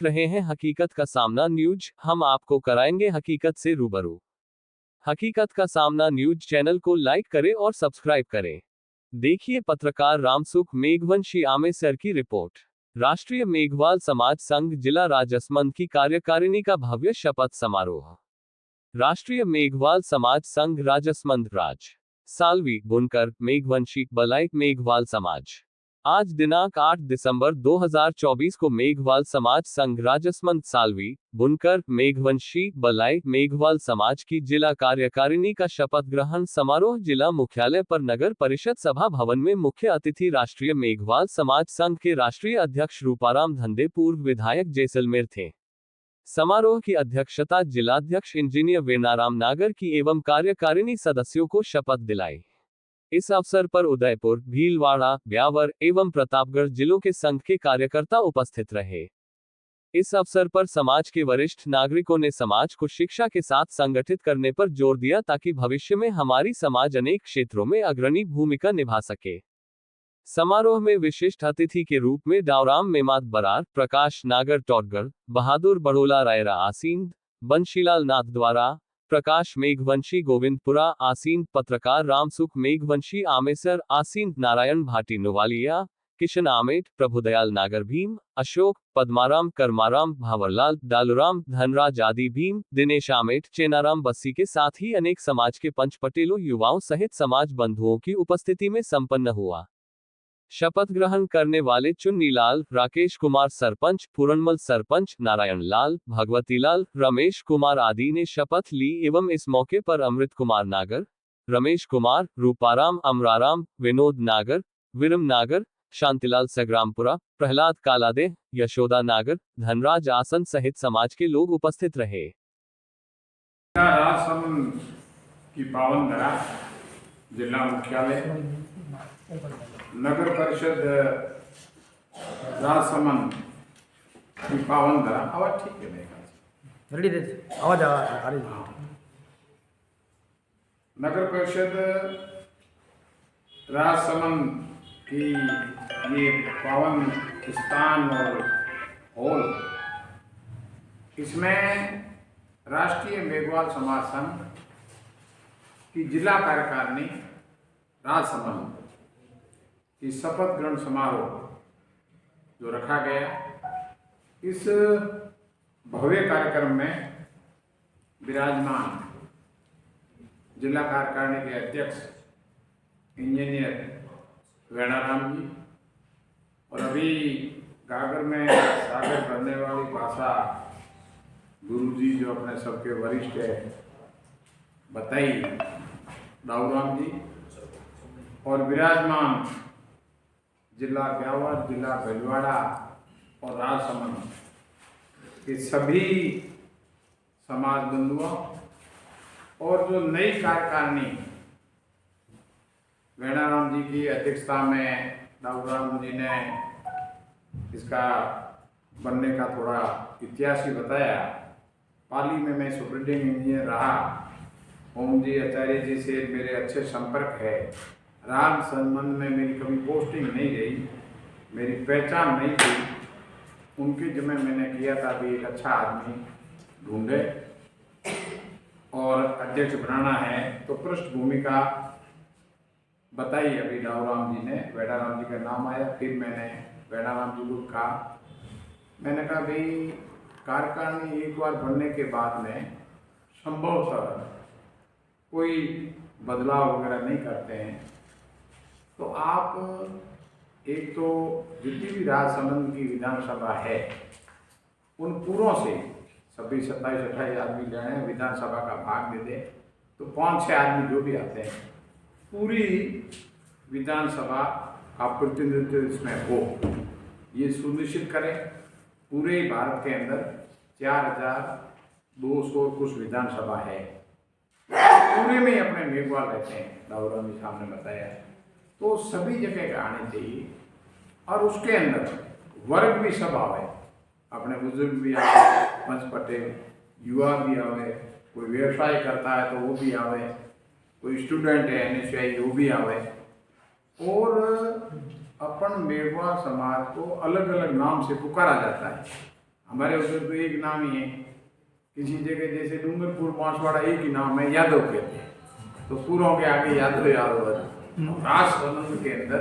देख रहे हैं हकीकत का सामना न्यूज। हम आपको कराएंगे हकीकत से रूबरू। हकीकत का सामना न्यूज चैनल को लाइक करें और सब्सक्राइब करें। देखिए पत्रकार रामसुख मेघवंशी आमेसर की रिपोर्ट। राष्ट्रीय मेघवाल समाज संघ जिला राजसमंद की कार्यकारिणी का भव्य शपथ समारोह। राष्ट्रीय मेघवाल समाज संघ राजसमंद राज सालवी बुनकर मेघवंशी बलाई मेघवाल समाज। आज दिनांक 8 दिसंबर 2024 को मेघवाल समाज संघ राजसमंद सालवी बुनकर मेघवंशी बलाई मेघवाल समाज की जिला कार्यकारिणी का शपथ ग्रहण समारोह जिला मुख्यालय पर नगर परिषद सभा भवन में मुख्य अतिथि राष्ट्रीय मेघवाल समाज संघ के राष्ट्रीय अध्यक्ष रूपाराम धंधे पूर्व विधायक जैसलमेर थे। समारोह की अध्यक्षता जिलाध्यक्ष इंजीनियर वेनाराम नागर की एवं कार्यकारिणी सदस्यों को शपथ दिलाई। इस अवसर पर उदयपुर, भीलवाड़ा, ब्यावर एवं प्रतापगढ़ जिलों के संघ के कार्यकर्ता उपस्थित रहे। इस अवसर पर समाज के वरिष्ठ नागरिकों ने समाज को शिक्षा के साथ संगठित करने पर जोर दिया ताकि भविष्य में हमारी समाज अनेक क्षेत्रों में अग्रणी भूमिका निभा सके। समारोह में विशिष्ट अतिथि के रूप में डावराम मेमात बरार, प्रकाश नागर टोटगढ़, बहादुर बड़ोला रायरा आसीन, बंशीलाल नाथ द्वारा, प्रकाश मेघवंशी गोविंदपुरा आसीन, पत्रकार रामसुख मेघवंशी आमेसर आसीन, नारायण भाटी नोवालिया, किशन आमेट, प्रभुदयाल नागर भीम, अशोक, पद्माराम करमाराम, भावरलाल, डालूराम, धनराज आदि भीम, दिनेश आमेट, चेनाराम बस्सी के साथ ही अनेक समाज के पंच पटेलों युवाओं सहित समाज बंधुओं की उपस्थिति में संपन्न हुआ। शपथ ग्रहण करने वाले चुन्नीलाल, राकेश कुमार सरपंच, पूरनमल सरपंच, नारायण लाल, भगवतीलाल, रमेश कुमार आदि ने शपथ ली एवं इस मौके पर अमृत कुमार नागर, रमेश कुमार, रूपाराम अमराराम, विनोद नागर, विरम नागर, शांतिलाल सग्रामपुरा, प्रहलाद कालादे, यशोदा नागर, धनराज आसन सहित समाज के लोग उपस्थित रहे। राजसमंद की पावन धरा जिला मुख्यालय नगर परिषद राजसमंद की पावन धरा आवाज ठीक है रेडी आवाज आ रही है। नगर परिषद राजसमंद की ये पावन स्थान और हॉल, इसमें राष्ट्रीय मेघवाल समाज संघ की जिला कार्यकारिणी राजसमंद की शपथ ग्रहण समारोह जो रखा गया, इस भव्य कार्यक्रम में विराजमान जिला कार्यकारिणी के अध्यक्ष इंजीनियर वेनाराम जी और अभी गागर में सागर करने वाली भाषा गुरु जी जो अपने सबके वरिष्ठ है बताई डावराम जी और विराजमान जिला ब्यावर, जिला भीलवाड़ा और राजसमंद के सभी समाज बंधुओं और जो नई कार्यकारिणी वेनाराम जी की अध्यक्षता में डावराम जी ने इसका बनने का थोड़ा इतिहास ही बताया। पाली में मैं सुप्रिंटेंडेंट इंजीनियर रहा, ओम जी आचार्य जी से मेरे अच्छे संपर्क है। राम संबंध में मेरी कभी पोस्टिंग नहीं रही, मेरी पहचान नहीं थी। उनके जिम्मे मैंने किया था भी एक अच्छा आदमी ढूंढे और अध्यक्ष बनाना है, तो पृष्ठभूमि का बताई अभी डावराम जी ने, वेनाराम जी का नाम आया। फिर मैंने वेनाराम जी को कहा, मैंने कहा भाई कार्यकारिणी एक बार बनने के बाद में संभवतः कोई बदलाव वगैरह नहीं करते हैं, तो आप एक तो जितनी भी राजसमंद की विधानसभा है उन पूरों से 26, 27, 28 आदमी ले आए, विधानसभा का भाग दे दे तो 5-6 आदमी जो भी आते हैं पूरी विधानसभा का प्रतिनिधित्व इसमें हो, ये सुनिश्चित करें। पूरे भारत के अंदर 4200 कुछ विधानसभा है, पूरे में अपने मेघवाल रहते हैं, डावराम जी साहब ने बताया, तो सभी जगह का आने चाहिए और उसके अंदर वर्ग भी सब आवे, अपने बुजुर्ग भी आवे, पंच पटेल, युवा भी आवे, कोई व्यवसाय करता है तो वो भी आवे, कोई स्टूडेंट है NSI वो भी आवे। और अपन मेघवाल समाज को अलग अलग नाम से पुकारा जाता है, हमारे उधर तो एक नाम ही है, किसी जगह जैसे डूंगरपुर बांसवाड़ा एक ही नाम है, यादव कहते हैं, तो पूरों के आगे यादव यादव है। राजसमंद के अंदर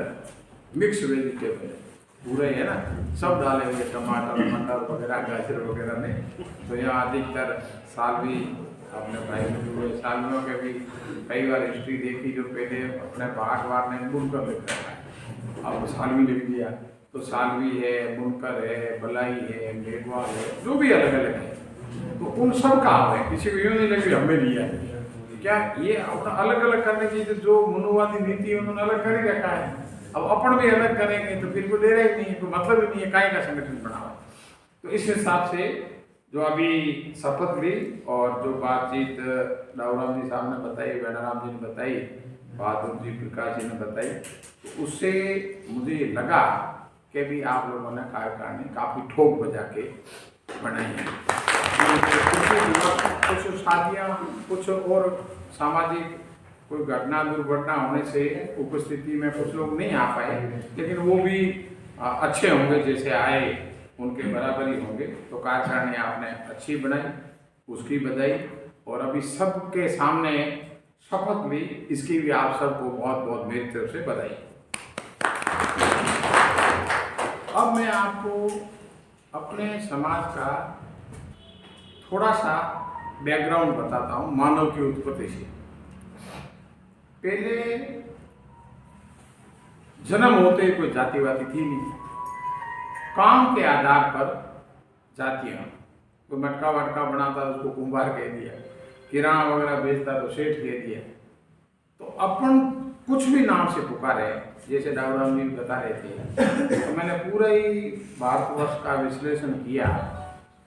मिक्स वेजिटेबल है, पूरे है ना, सब डाले हुए टमाटर मटर वगैरह गाजर वगैरह में। तो यहाँ अधिकतर सालवी, अपने भाई हुए सालवियों के भी कई बार हिस्ट्री देखी, जो पहले अपने भागवार ने बुनकर लिख रखा है, अब सालवी लिख दिया, तो सालवी है, बुनकर है, बलाई है, मेघवाल है, जो भी अलग अलग है, तो उन सब का है, किसी को यूँ नहीं लगे हमें लिया है। क्या ये अपना अलग अलग करने की जो मनुवादी नीति है उन्होंने अलग कर ही रखा है। अब अपन भी अलग करेंगे तो फिर कोई दे रहा ही नहीं है, कोई मतलब ही नहीं है, काय का संगठन बना हुआ। तो इस हिसाब से जो अभी शपथ ली और जो बातचीत दाऊराम जी साहब ने बताई, वेणाराम जी ने बताई, बहादुर जी प्रकाश जी ने बताई, तो उससे मुझे लगा कि भी आप लोगों ने कार्यकारिणी काफ़ी ठोक बजा के बनाई है। कुछ शादियाँ, कुछ और सामाजिक कोई घटना दुर्घटना होने से उपस्थिति में कुछ लोग नहीं आ पाए, लेकिन वो भी अच्छे होंगे, जैसे आए उनके बराबर ही होंगे। तो कार्यकारिणी आपने अच्छी बनाई, उसकी बधाई, और अभी सबके सामने शपथ ली, इसकी भी आप सबको बहुत बहुत मेरी तरफ से बधाई। अब मैं आपको अपने समाज का थोड़ा सा बैकग्राउंड बताता हूँ, मानव की उत्पत्ति से। पहले जन्म होते ही कोई जातिवादी थी नहीं, काम के आधार पर जातियां, कोई मटका वटका बनाता तो उसको कुंभार कह दिया, किराना वगैरह बेचता तो सेठ कह दिया। तो अपन कुछ भी नाम से पुकारे, जैसे दाऊराम जी बता रहे थे, तो मैंने पूरा ही भारतवर्ष का विश्लेषण किया,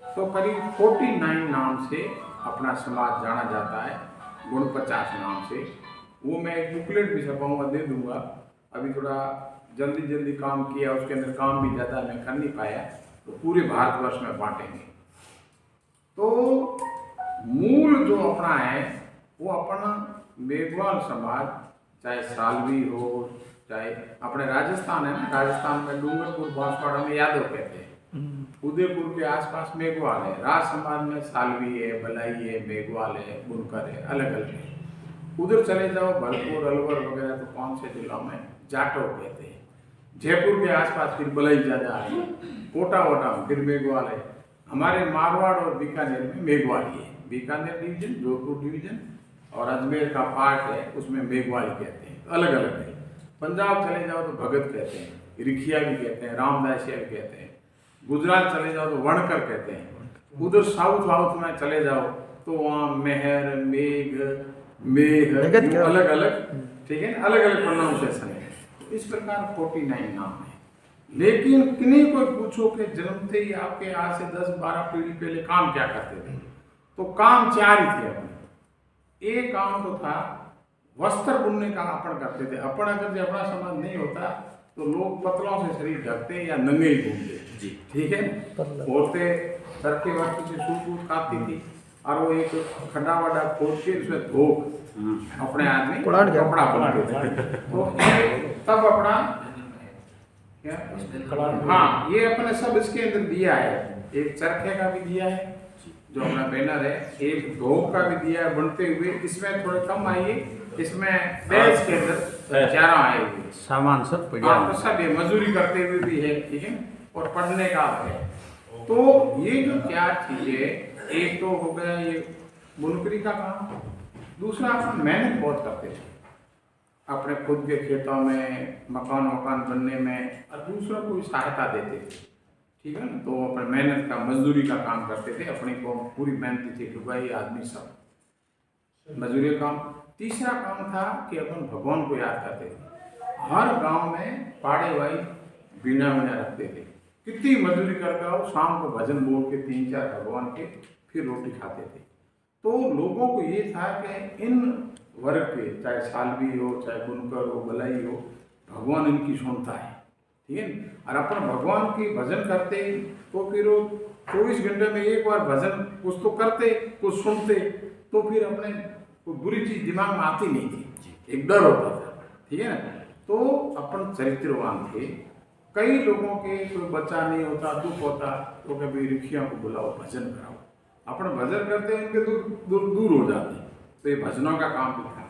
तो करीब 49 नाम से अपना समाज जाना जाता है, गुण 50 नाम से। वो मैं एक बुकलेट भी छपाऊंगा, दे दूंगा। अभी थोड़ा जल्दी काम किया, उसके अंदर काम भी ज़्यादा मैं कर नहीं पाया, तो पूरे भारतवर्ष में बांटेंगे। तो मूल जो अपना है वो अपना मेघवाल समाज, चाहे सालवी हो, चाहे अपने राजस्थान है ना, राजस्थान में डूंगरपुर बांसवाड़ा में यादव कहते हैं, उदयपुर के आसपास मेघवाल है, राज समाज में सालवी है, बलाई है, मेघवाल है, बुनकर है, अलग अलग है। उधर चले जाओ भरतपुर अलवर वगैरह, तो कौन से जिलों में जाटव कहते हैं। जयपुर के आसपास फिर बलई ज़्यादा है, कोटा वोटा फिर मेघवाल है। हमारे मारवाड़ और बीकानेर में मेघवाली है, बीकानेर डिवीजन, जोधपुर डिवीजन और अजमेर का पार्ट है, उसमें मेघवाली कहते हैं, अलग अलग है। पंजाब चले जाओ तो भगत कहते हैं, रिखिया भी कहते हैं, रामदासिया भी कहते हैं। गुजरात चले जाओ तो वणकर कहते हैं। उधर साउथ में चले जाओ तो वहाँ मेहर, मेघ, मेघ, अलग अलग, ठीक है, अलग अलग प्रोनाउंसिएशन है। इस प्रकार 49 नाम है। लेकिन किन्हीं को पूछो कि जन्मते ही आपके आज से 10-12 पीढ़ी पहले काम क्या करते थे, तो काम 4 ही थे अपने। एक काम तो था वस्त्र बुनने का अपन करते थे। अपन अगर अपना समाज नहीं होता तो लोग पतलों से शरीर ढकते या नंगे ही घूमते जी, ठीक है। औरतें चरखे वस्त्र से सूट काटती थी और वो एक खड्डा वड्डा खोद के उसमें धोक अपने आदमी कपड़ा बनाते थे। तो तब अपना क्या, हाँ, ये अपने सब इसके अंदर दिया है। एक चरखे का भी दिया है जो अपना बैनर है, एक धोक का भी दिया है बनते हुए। इसमें थोड़े कम आइए, इसमें बैच के अंदर 11 आए हुए सामान सब तो सब ये मजदूरी करते हुए भी है, ठीक है, और पढ़ने का है। तो ये जो 4 चीजें, एक तो हो गया ये बुनकरी का काम, दूसरा अपन मेहनत बहुत करते थे अपने खुद के खेतों में, मकान बनने में, और दूसरों को सहायता देते थे, ठीक है ना। तो अपने मेहनत का, मजदूरी का काम करते थे, अपनी को पूरी मेहनत थी, लुगाई आदमी सब मजदूरी काम। तीसरा काम था कि अपन भगवान को याद करते थे। हर गांव में पाड़े भाई बीना रखते थे, कितनी मजदूरी करके आओ, शाम को भजन बोल के 3-4 भगवान के फिर रोटी खाते थे। तो लोगों को ये था कि इन वर्ग के, चाहे सालवी हो, चाहे बुनकर हो, बलाई हो, भगवान इनकी सुनता है, ठीक है। और अपन भगवान की भजन करते तो फिर वो 24 घंटे में एक बार भजन कुछ तो करते, कुछ सुनते, तो फिर अपने कोई बुरी चीज दिमाग में आती नहीं थी, एक डर होता था, ठीक है ना। तो अपन चरित्रवान थे, कई लोगों के कोई बच्चा नहीं होता, दुख होता, तो कभी रिखियों को बुलाओ, भजन कराओ। अपन भजन करते हैं, उनके दुख दूर हो जाते हैं। तो ये भजनों का काम भी था।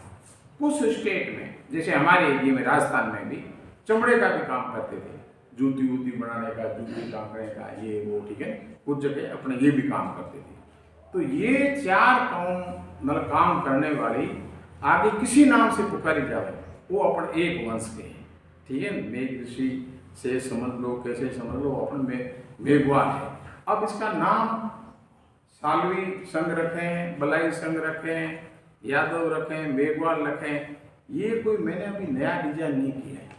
कुछ स्टेट में, जैसे हमारे एरिया में राजस्थान में भी चमड़े का भी काम करते थे, जूती वूती बनाने का, जूती काटने का, ये वो, ठीक है। कुछ जगह अपने ये भी काम करते थे। तो ये 4 मतलब काम करने वाली आगे किसी नाम से पुकारी जाए, वो अपन एक वंश के हैं, ठीक है। मेघ ऋषि से समझ लो, कैसे समझ लो, अपन में मेघवाल है। अब इसका नाम सालवी संघ रखें, बलाई संघ रखें, यादव रखें, मेघवाल रखें, ये कोई मैंने अभी नया डिजाइन नहीं किया है।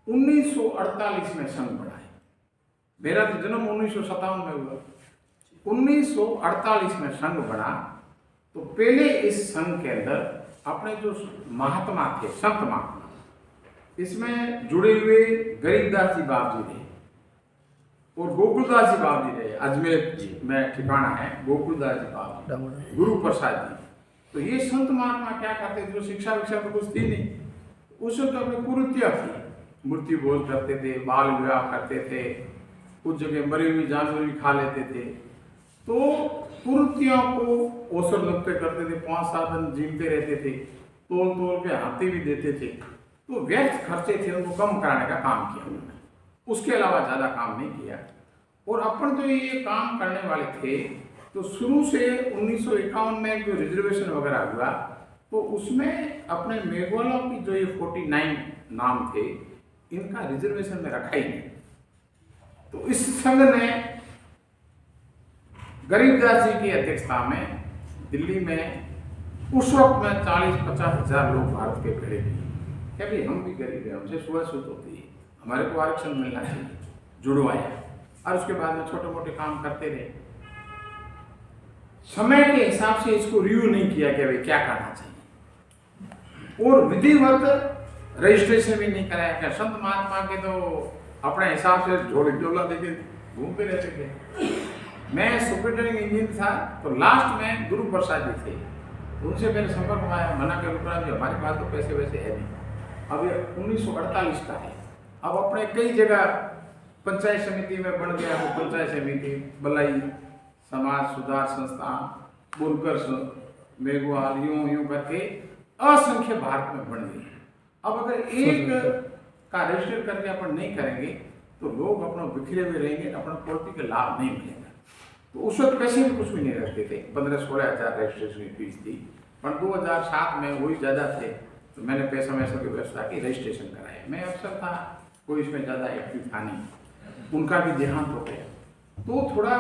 1948 में संघ बना है। मेरा तो जन्म 1957 में हुआ। 1948 में संघ बना। तो पहले इस संघ के अंदर अपने जो महात्मा थे, संत महात्मा, इसमें जुड़े हुए गरीबदास जी बाबू जी रहे और गोकुलदास जी बाबू जी रहे। अजमेर में ठिकाना है गोकुलदास जी बाबू, गुरु प्रसाद जी। तो ये संत महात्मा क्या करते थे, जो शिक्षा विक्षा तो कुछ थी नहीं, उस वक्त अपनी कुरीतियाँ थी। मूर्ति भोज करते थे, बाल विवाह करते थे, कुछ जगह मरी हुई जानवर भी खा लेते थे। तो कुरीतियों को औसर लगते करते थे, 5-7 दिन जीवते रहते थे, तोल तोल के हाथी भी देते थे। तो व्यर्थ खर्चे थे, उनको कम कराने का काम किया उन्होंने, उसके अलावा ज़्यादा काम नहीं किया। और अपन तो ये काम करने वाले थे। तो शुरू से 1951 में जो रिजर्वेशन वगैरह हुआ, तो उसमें अपने मेघवालों की जो ये 49 नाम थे, इनका रिजर्वेशन में रखा ही नहीं। तो इस संघ ने गरीबदास जी की अध्यक्षता में दिल्ली में उस वक्त में 40-50 हज़ार लोग भारत के खड़े किए कि भाई हम भी गरीब हैं, हमसे छुआछूत होती है, हमारे को आरक्षण मिलना चाहिए, जुड़वाया। और उसके बाद में छोटे मोटे काम करते रहे। समय के हिसाब से इसको रिव्यू नहीं किया कि भाई क्या करना चाहिए, और विधिवत रजिस्ट्रेशन भी नहीं कराया। क्या संत महात्मा के तो अपने हिसाब से झोले डोला देके घूमते रहते थे। मैं सुपरिटेंडिंग इंजीनियर था, तो लास्ट में गुरु प्रसाद जी थे, उनसे मेरे संपर्क में आया, मना के रुकना जी हमारे पास तो पैसे वैसे है नहीं। अब ये 1948 का है। अब अपने कई जगह पंचायत समिति में बन गया, वो पंचायत समिति बलाई समाज सुधार संस्थान, बुनकर मेघवाल, यूं करके असंख्य भारत में बन गई। अब अगर एक का रजिस्टर करके अपन नहीं करेंगे तो लोग अपना बिखरे हुए रहेंगे, अपना पॉलिटिकल लाभ नहीं मिलेगा। तो उस वक्त पैसे भी कुछ भी नहीं रखते थे, 15-16 हज़ार रजिस्ट्रेशन की फीस थी। पर 2007 में वही ज़्यादा थे, तो मैंने पैसा वैसा की व्यवस्था की, रजिस्ट्रेशन कराया। मैं अफसर था, कोई इसमें ज़्यादा एक्टिव था नहीं, उनका भी देहांत हो गया। तो थोड़ा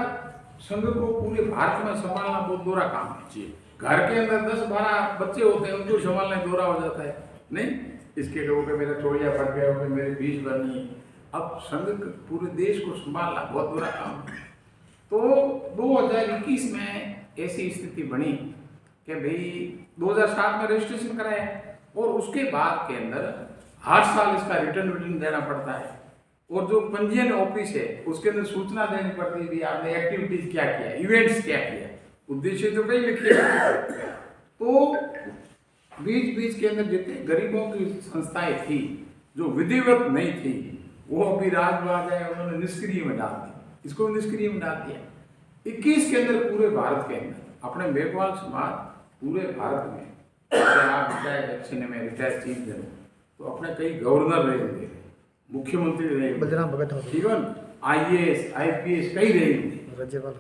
संघ को पूरे भारत में संभालना बहुत दोहरा काम है। घर के अंदर 10-12 बच्चे होते हैं, उनको संभालना दोहरा हो जाता है। नहीं, इसके लोगों के मेरे चोड़िया फट गए, हो गए मेरे बीज बनी। अब संघ पूरे देश को संभालना बहुत बुरा काम है। तो 2021 में ऐसी स्थिति बनी कि भाई 2007 में रजिस्ट्रेशन कराया, और उसके बाद के अंदर हर साल इसका रिटर्न देना पड़ता है। और जो पंजीयन ऑफिस है उसके अंदर सूचना देनी पड़ती है कि आपने एक्टिविटीज क्या किया, इवेंट्स क्या किया, उद्देश्य तो कई लिखे। तो बीच के अंदर जितने गरीबों की संस्थाएं थी जो विधिवत नहीं थी, वो अभी राजवाज है, उन्होंने निष्क्रिय में डाल दिया, इसको निष्क्रिय में डाल दिया। 21 के अंदर पूरे भारत के अंदर अपने मेघवाल समाज पूरे भारत में, आप रिटायर्ड एक्शन में रिटायर्ड चीफ जनरल, तो अपने कई गवर्नर रहे हुए, मुख्यमंत्री रहे, ठीक है, IAS IPS कई रहे हुए।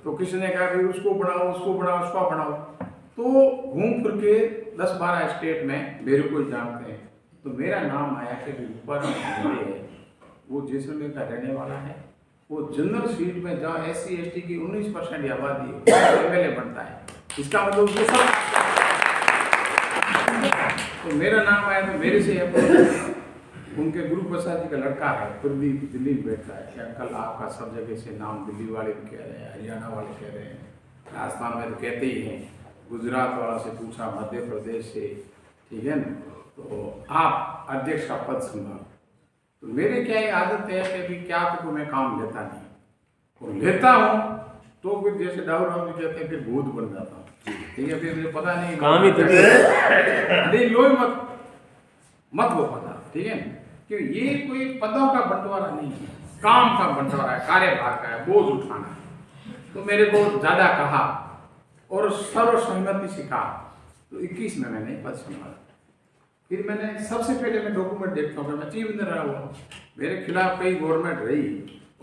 तो किसी ने कहा कि उसको बढ़ाओ, उसको बढ़ाओ, उसको बढ़ाओ। तो घूम फिर के 10-12 स्टेट में मेरे को जानते हैं। तो मेरा नाम आया कि ऊपर है, वो जैसलमेर का रहने वाला है, वो जनरल सीट में जहाँ SC ST की 19% आबादी है, MLA बनता है। इसका मतलब उसको सब, तो मेरा नाम आया तो मेरे से उनके गुरु प्रसाद जी का लड़का है, प्रदीप, दिल्ली में बैठा है कि अंकल आपका सब जगह से नाम दिल्ली वाले भी कह रहे हैं, हरियाणा वाले कह रहे हैं, राजस्थान में तो कहते ही हैं, गुजरात वाला से पूछा, मध्य प्रदेश से, ठीक है ना, तो आप अध्यक्ष का पद संभालो। तो मेरे क्या ये आदत है कि अभी क्या तो मैं काम लेता नहीं, और लेता हूँ तो फिर जैसे डाउर राम जी कहते हैं फिर भूत बन जाता हूँ, ठीक है। फिर मुझे पता नहीं काम ही तो नहीं, लो मत वो पता, ठीक है, कि ये कोई पदों का बंटवारा नहीं है। काम का बंटवारा है, कार्यभार का है, बोझ उठाना है। तो मेरे को ज़्यादा कहा और सर्वसम्मति से कहा, तो 21 में मैंने पद संभाला। फिर मैंने सबसे पहले मैं डॉक्यूमेंट देखता हूँ, मैं चीफ इंजीनियर रहा हुआ, मेरे खिलाफ कई गवर्नमेंट रही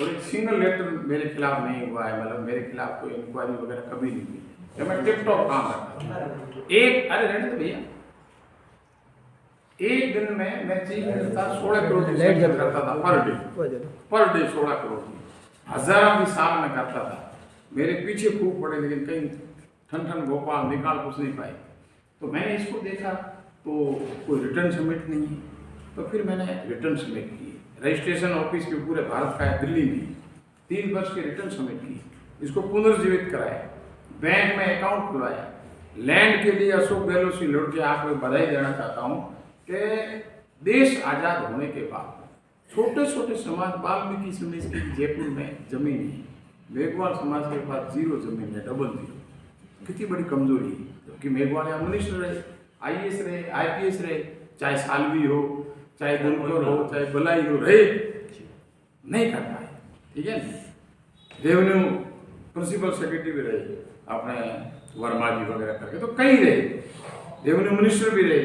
और एक सिंगल लेटर मेरे खिलाफ नहीं हुआ है, मतलब मेरे खिलाफ कोई इंक्वायरी वगैरह कभी नहीं हुई, जब मैं टिप टॉप काम करता था। एक अरे रहने तो भैया, एक दिन में मैं चीफ मिनिस्टर था, 16 करोड़ की सेटल करता था पर डे 16 करोड़ की, 1000 भी साल में करता था। मेरे पीछे खूब पड़े, लेकिन कहीं ठन भोपाल निकाल कुछ नहीं पाए। तो मैंने इसको देखा तो कोई रिटर्न सबमिट नहीं है, तो फिर मैंने रिटर्न सबमिट किए। रजिस्ट्रेशन ऑफिस के पूरे भारत का है, दिल्ली में 3 वर्ष के रिटर्न सबमिट किए, इसको पुनर्जीवित कराया, बैंक में अकाउंट खुलवाया। लैंड के लिए अशोक गहलोत से लड़ के आपको बधाई देना चाहता हूँ कि देश आज़ाद होने के बाद छोटे छोटे समाज, वाल्मीकि समाज की जयपुर में जमीन है, मेघवाल समाज के पास 0 जमीन है, डबल 0। कितनी बड़ी कमजोरी है, क्योंकि मेघवाल यहाँ मिनिस्टर रहे, IAS रहे, IPS रहे, चाहे सालवी हो, चाहे गुनकर हो, चाहे बलाई हो, रहे नहीं कर पाए। ठीक है ना, रेवेन्यू प्रिंसिपल सेक्रेटरी भी रहे अपने वर्मा जी वगैरह करके, तो कई रहे, रेवेन्यू मिनिस्टर भी रहे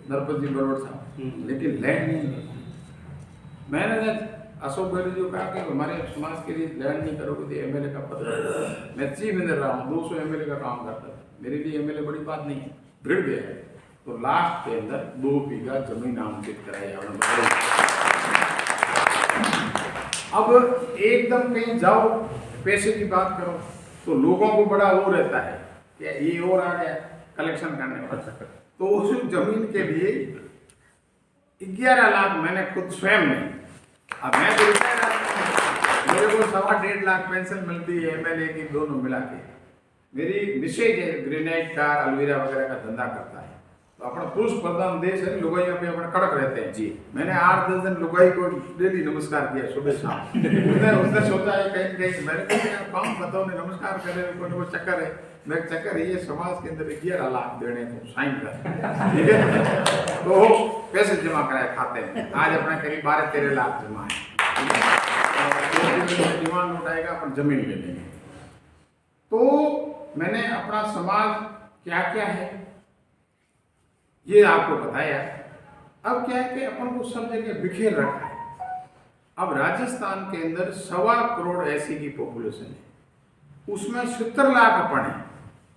नरपत जी बरोड़ साहब, लेकिन लैंड नहीं। मैंने अशोक गहलोत जी को कहा कि हमारे समाज के लिए लैंड नहीं करोगे तो MLA का पद रखो। मैं चीफ मिनिस्टर रहा हूँ, 200 MLA का काम करता था, मेरे लिए MLA बड़ी बात नहीं है, भिड़ गया। तो लास्ट के अंदर 2 बीघा जमीन नामांकित कराई। अब एकदम कहीं जाओ, पैसे की बात करो तो लोगों को बड़ा वो रहता है कि ये और आ गया कलेक्शन करने वाला। तो उस जमीन के लिए 11 लाख मैंने खुद स्वयं नहीं, अब मैं तो रिटायर आदमी, मेरे को 1.5 लाख पेंशन मिलती है MLA की, दोनों मिला के। मेरी मिसेज है ग्रेनाइट का, अलवीरा वगैरह का धंधा करता है, तो अपना पुरुष प्रधान देश है, लुगाइयों पे अपना कड़क रहते हैं जी। मैंने 8-10 दिन लुगाई को डेली नमस्कार किया सुबह शाम। उसने सोचा है कहीं कहीं, मैंने कहा काम बताओ ने नमस्कार करे, कोई चक्कर है। मेरे चक्कर ये समाज के अंदर 11 लाख देने को साइन कर, ठीक है, तो पैसे जमा कराए खाते में। आज अपना करीब 12-13 लाख जमा है, डिमांड उठाएगा अपन जमीन ले लेंगे। तो मैंने अपना समाज क्या क्या है ये आपको बताया। अब क्या है कि अपन को सब जगह बिखेर रखा है। अब राजस्थान के अंदर 1.25 करोड़ ऐसी की पॉपुलेशन है, उसमें 70 लाख अपन है,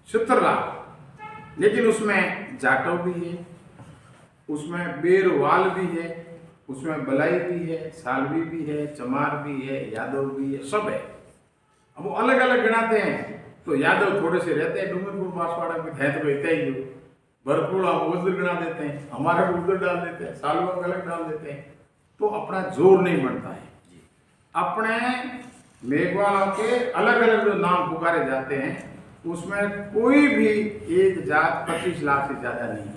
70 लाख, लेकिन उसमें जाटव भी है, उसमें बेरवाल भी है, उसमें बलाई भी है, सालवी भी है, चमार भी है, यादव भी है, सब है। अब वो अलग अलग गिनाते हैं, तो यादव थोड़े से रहते हैं डूंगरपुर बांसवाड़ा में, है तो इतना ही, भरपूर आप उधर गिना देते हैं, हमारे को उधर डाल देते हैं, सालवा को अलग डाल देते हैं, तो अपना जोर नहीं बनता है। अपने मेघवालों के अलग अलग जो नाम पुकारे जाते हैं, उसमें कोई भी एक जात 25 लाख से ज़्यादा नहीं है,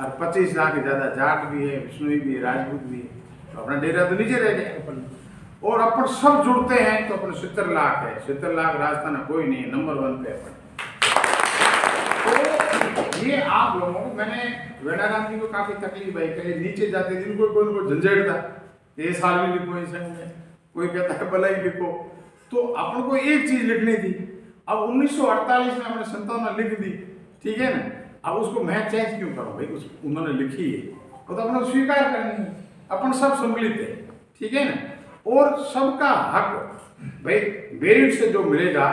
और 25 लाख से ज़्यादा जाट भी है, विष्णुई भी है, राजपूत भी है, तो अपना डेरा तो नीचे रह गया। और अपन सब जुड़ते हैं तो अपन 70 लाख है, 70 लाख राजस्थान में कोई नहीं है, नंबर 1 पे अपन। तो ये आप लोगों को, मैंने वेणाराम जी को काफ़ी तकलीफ आई, कहीं नीचे जाते दिन कोई झंझट था, ये साल भी लिखो इस में, कोई कहता है भलाई लिखो, तो अपन को एक चीज़ लिखनी थी। अब 1948 में अपने संतान ने लिख दी, ठीक है ना, अब उसको मैं चेंज क्यों करूँ भाई, उन्होंने लिखी है वो तो अपना स्वीकार करनी है, अपन सब सम्मिलित है, ठीक है ना, और सबका हक भाई मेरिट से जो मिलेगा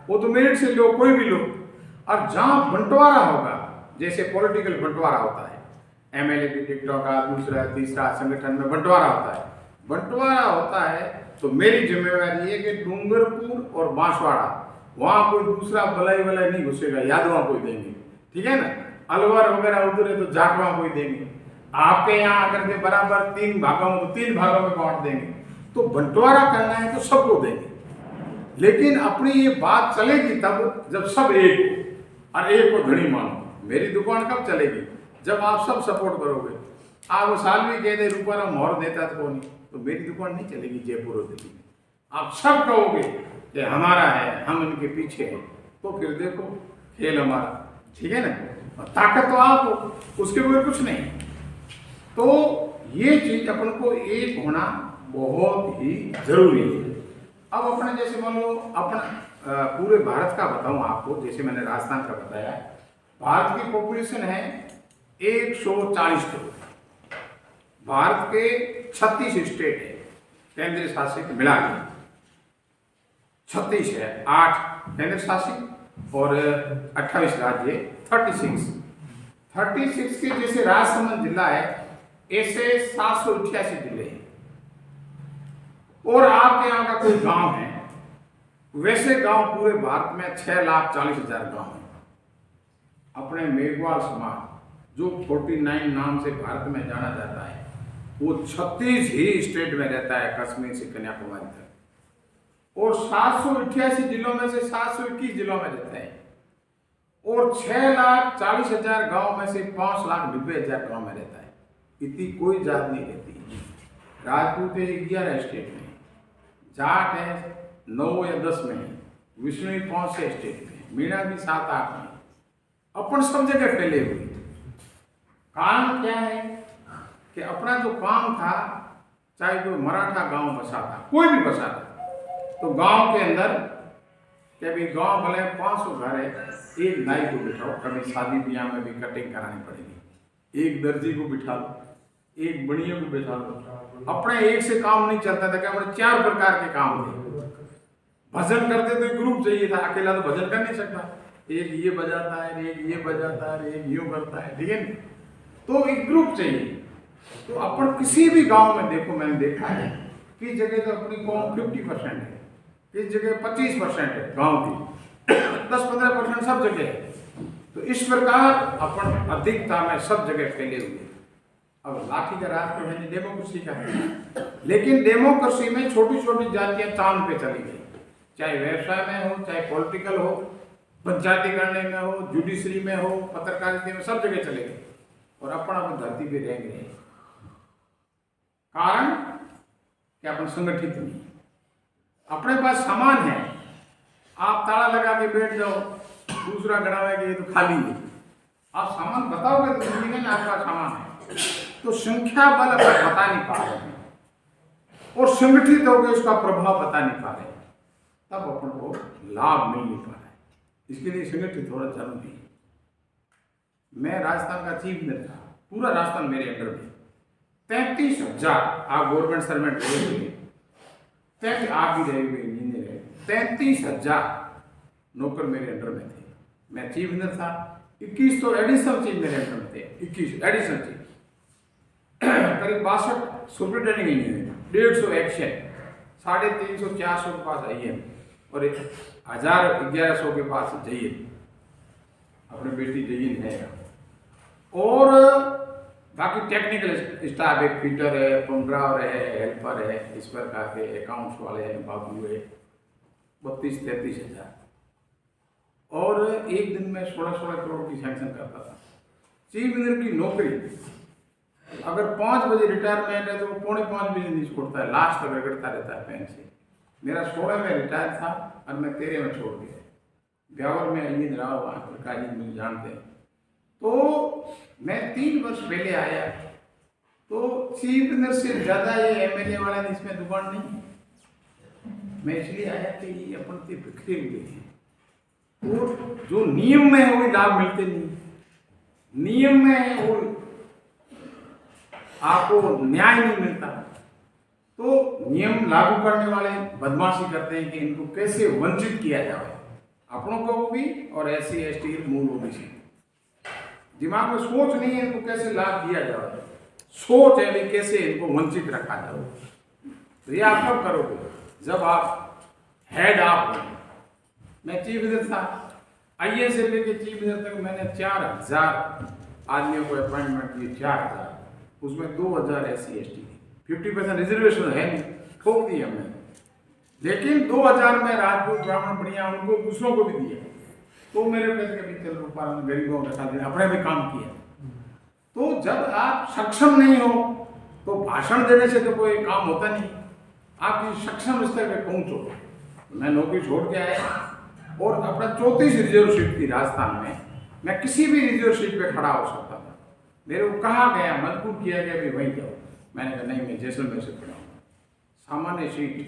वो तो मेरिट से लो, कोई भी लो। और जहाँ बंटवारा होगा, जैसे पॉलिटिकल बंटवारा होता है, MLA की टिकटों का दूसरा तीसरा संगठन में बंटवारा होता है, तो मेरी जिम्मेवारी है कि डूंगरपुर और बांसवाड़ा वहाँ कोई दूसरा बलाई नहीं घुसेगा, यादवा कोई देंगे, ठीक है ना, अलवर वगैरह उधर है तो जाटवा कोई देंगे, आपके यहाँ अगर के बराबर 3 भागों में तो 3 भागों में बांट देंगे। तो बंटवारा करना है तो सबको देंगे, लेकिन अपनी ये बात चलेगी तब जब सब एक हो और एक को धनी मानो। मेरी दुकान कब चलेगी, जब आप सब सपोर्ट करोगे। आप साल भी कह दे रुपया मोहर देता तो कौन, तो मेरी दुकान नहीं चलेगी जयपुर और दिल्ली में। आप सब कहोगे कि हमारा है, हम इनके पीछे हैं, तो फिर देखो खेल हमारा, ठीक है ना, ताकत तो आप हो, उसके बगैर कुछ नहीं। तो ये चीज अपन को एक होना बहुत ही जरूरी है। अब अपने जैसे मान लो अपना पूरे भारत का बताऊं आपको, जैसे मैंने राजस्थान का बताया, भारत की पॉपुलेशन है 140 करोड़। भारत के 36 स्टेट है, केंद्र शासित मिला के 36 है, 8 केंद्र शासित और 28 राज्य, 36 के जैसे राजसमंद जिला है, ऐसे 788 जिले हैं। और आपके यहाँ का कोई गांव है, वैसे गांव पूरे भारत में 6,40,000 गांव है। अपने मेघवाल समाज जो 49 नाम से भारत में जाना जाता है, वो 36 ही स्टेट में रहता है, कश्मीर से कन्याकुमारी तक। और 788 जिलों में से 721 जिलों में रहता है। और 6,40,000 गांव में से 5,90,000 गांव में रहता है। इतनी कोई जात नहीं रहती। राजपूत है 11 स्टेट में, जाट है 9 या 10 में, विष्णु 5-6 स्टेट में, मीणा भी 7-8 में। अपन सब जगह फैले हुए। कारण क्या है कि अपना जो काम था, चाहे कोई मराठा गांव बसा था, कोई भी बसा था, तो गांव के अंदर कि भाई गांव भले 500 घर है, एक नाई को बिठाओ, कभी शादी ब्याह में भी कटिंग करानी पड़ेगी, एक दर्जी को बिठा लो, एक बनिया को बिठा लो। अपने एक से काम नहीं चलता था, क्या अपने 4 प्रकार के काम थे। भजन करते तो एक ग्रुप चाहिए था, अकेला तो भजन कर नहीं सकता। एक ये बजाता है, एक ये बजाता है, एक यूं करता है, ठीक है। तो एक ग्रुप चाहिए। तो अपन किसी भी गांव में देखो, मैंने देखा है कि जगह तो अपनी कौम 50% है, किस जगह 25% है गांव की, 10-15% सब जगह है। तो इस प्रकार अपन अधिकता में सब जगह फैले हुए। अब लाठी का राज तो है डेमोक्रेसी का है, लेकिन डेमोक्रेसी में छोटी छोटी जातियां चांद पे चली गई, चाहे व्यवसाय में हो, चाहे पॉलिटिकल हो, पंचायती करने में हो, जुडिशरी में हो, पत्रकारिता में, सब जगह चले गए। और अपन धरती पे रह गए। कारण कि अपन संगठित नहीं, अपने पास सामान है, आप ताला लगा के बैठ जाओ, दूसरा गड़ावे कि ये तो खाली है। आप सामान बताओगे तो समझेंगे ना आपका सामान है। तो संख्या बल अपन बता नहीं पा रहे हैं, और संगठित होकर उसका प्रभाव बता नहीं पा रहे, तब अपन को लाभ मिल नहीं पा रहा है। इसके लिए संगठित होना जरूरी है। मैं राजस्थान का चीफ मिनिस्टर था, पूरा राजस्थान मेरे अंडर में। 33,000 आप गवर्नमेंट सर्वेंट रहे हुए, आप भी रहे हुए इंजीनियर है, 33,000 नौकर मेरे अंडर में थे। मैं चीफ मिनिस्टर था, 21 तो एडिशनल चीफ मेरे अंडर में थे, 21 एडिशनल चीफ, करीब 62 सुपरिटेंडिंग इंजीनियर, 150 एक्शन, 350-400 के पास IM और 1,000-1,100 के पास JN, अपनी बेटी JN है। और बाकी टेक्निकल स्टाफ एक फीटर है, पंद्रावर है, हेल्पर है, इस प्रकार के अकाउंट्स वाले हैं, बाबू है, 32-33 हज़ार। और एक दिन में 16 करोड़ की सैंक्शन करता था। चीफ मिनिस्टर की नौकरी अगर 5 बजे रिटायरमेंट है तो वो 4:45 बजे नहीं छोड़ता है, लास्ट तक रगड़ता रहता है पेन से। मेरा 16 में रिटायर था और मैं 13 में छोड़ दिया। ब्यावर में इंजीनियर रहा, वहाँ प्रकाश जी मुझे जानते हैं। तो मैं 3 वर्ष पहले आया, तो चीफ मिनिस्टर से ज़्यादा ये MLA वाले ने इसमें दुकान नहीं। मैं इसलिए आया कि ये अपन से बिखरे हुए हैं, और जो नियम में है वही लाभ मिलते नहीं। नियम में है वो आपको न्याय नहीं मिलता। तो नियम लागू करने वाले बदमाशी करते हैं कि इनको कैसे वंचित किया जाए, अपनों को भी और SC ST मूल OBC। दिमाग में सोच नहीं है इनको कैसे लाभ दिया जाए, सोच है भी कैसे इनको वंचित रखा जाए। तो ये आप कब करोगे, जब आप हेड आप हो। मैं चीफ मिनिस्टर था, IAS से लेके चीफ मिनिस्टर तक मैंने 4,000 आदमियों को अपॉइंटमेंट दिए, 4,000, उसमें 2,000 SC ST, 50% रिजर्वेशन है नहीं, ठोक दिया हमने। लेकिन 2,000 में राजपूत ब्राह्मण बढ़िया उनको दूसरों को भी दिया। तो मेरे पैसे के भी रूपा गरीबों के साथ अपने भी काम किया। तो जब आप सक्षम नहीं हो तो भाषण देने से तो कोई काम होता नहीं, आप इस सक्षम स्तर पे पहुंचो। मैं नौकरी छोड़ के आया और अपना 34 रिजर्व सीट थी राजस्थान में, मैं किसी भी रिजर्व सीट पे खड़ा हो सकता था। मेरे को कहा गया, मजबूर किया गया भी वहीं जाओ। मैंने कहा नहीं, मैं जैसलमेर से खड़ा हूँ। सामान्य सीट,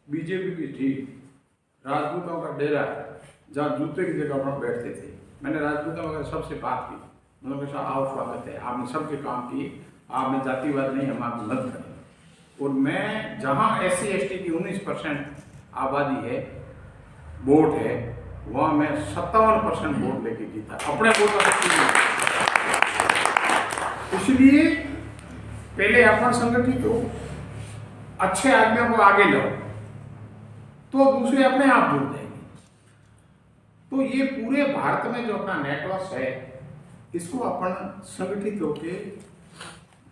बीजेपी की सीट, राजपूतों का डेरा, जहाँ जूते की जगह पर बैठते थे। मैंने राजपूतों वगैरह सबसे बात की, उन्होंने कहा आओ स्वागत है, आपने सबके काम किए, आपने जातिवाद नहीं, हम आपकी मदद करें। और मैं जहाँ SC/ST की 19% आबादी है, वोट है, वहाँ मैं 57% वोट लेके जीता, अपने वोट का। इसलिए पहले अपन संगठित हो, अच्छे आदमियों को आगे लो, तो दूसरे अपने आप जुड़ जाएंगे। तो ये पूरे भारत में जो अपना नेटवर्क है, इसको अपन संगठित होके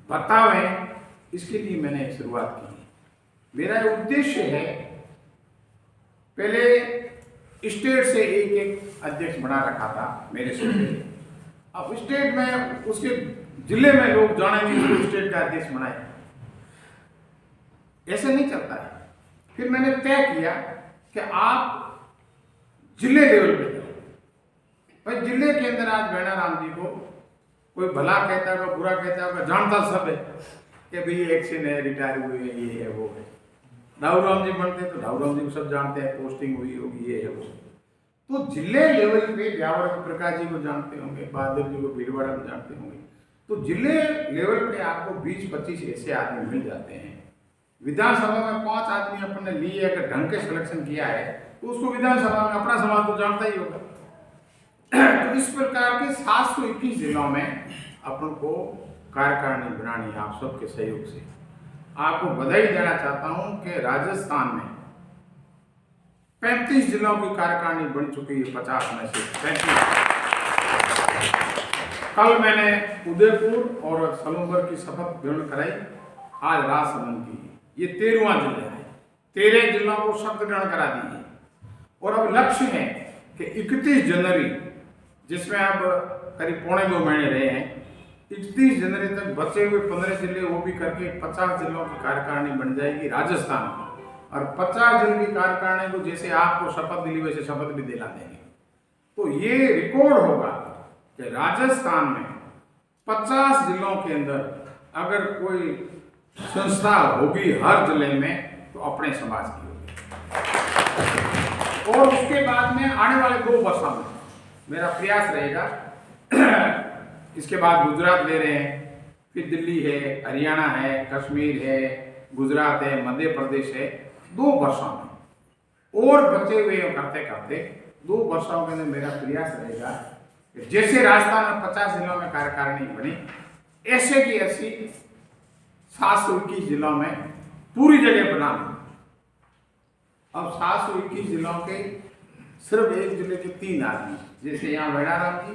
बतावें, इसके लिए मैंने एक शुरुआत की है। मेरा उद्देश्य है, पहले स्टेट से एक अध्यक्ष बना रखा था मेरे से पहले। अब स्टेट में उसके जिले में लोग जानेंगे तो स्टेट का अध्यक्ष बनाए, ऐसे नहीं चलता है। फिर मैंने तय किया कि आप जिले लेवल पे जाओ। भाई जिले के अंदर आज वैणाराम जी को कोई भला कहता होगा, बुरा कहता होगा, जानता सब है कि भाई एक्शन है, रिटायर हुए हैं, ये है, वो है। राम जी बनते तो राम जी को सब जानते हैं, पोस्टिंग हुई होगी, ये है, वो। तो जिले लेवल पे व्यावर प्रकाश जी को जानते होंगे, बहादुर जी को भीलवाड़ा में जानते होंगे। तो जिले लेवल पे आपको 20-25 ऐसे आदमी मिल जाते हैं। विधानसभा में 5 आदमी अपन ने लिए, अगर ढंग के सिलेक्शन किया है तो उसको विधानसभा में अपना समाज तो जानता ही होगा। तो इस प्रकार के 721 जिलों में अपन को कार्यकारिणी बनानी है, आप सबके सहयोग से। आपको बधाई देना चाहता हूं कि राजस्थान में 35 जिलों की कार्यकारिणी बन चुकी है, 50 में से 35। कल मैंने उदयपुर और सलूंबर की शपथ ग्रहण कराई, आज राजसमंद की, ये 13वां जिला है। 13 जिलों को शपथ ग्रहण करा दी है। और अब लक्ष्य है कि 31 जनवरी, जिसमें अब करीब 1.25 महीने रहे हैं, 31 जनवरी तक बचे हुए 15 जिले वो भी करके 50 जिलों की कार्यकारिणी बन जाएगी राजस्थान में। और 50 जिलों की कार्यकारिणी को जैसे आपको शपथ दिली वैसे शपथ भी दिला देंगे। तो ये रिकॉर्ड होगा कि राजस्थान में 50 जिलों के अंदर अगर कोई संस्था होगी हर जिले में, तो अपने समाज की होगी। और उसके बाद में आने वाले 2 वर्षों में मेरा प्रयास रहेगा, इसके बाद गुजरात ले रहे हैं, फिर दिल्ली है, हरियाणा है, कश्मीर है, गुजरात है, मध्य प्रदेश है। 2 वर्षों में और बचे हुए करते करते 2 वर्षों के अंदर मेरा प्रयास रहेगा कि जैसे राजस्थान में 50 जिलों में कार्यकारिणी बनी, ऐसे की ऐसी 721 जिलों में पूरी जगह बना। अब 721 जिलों के सिर्फ एक जिले के 3 आदमी, जैसे यहाँ वैणाराम जी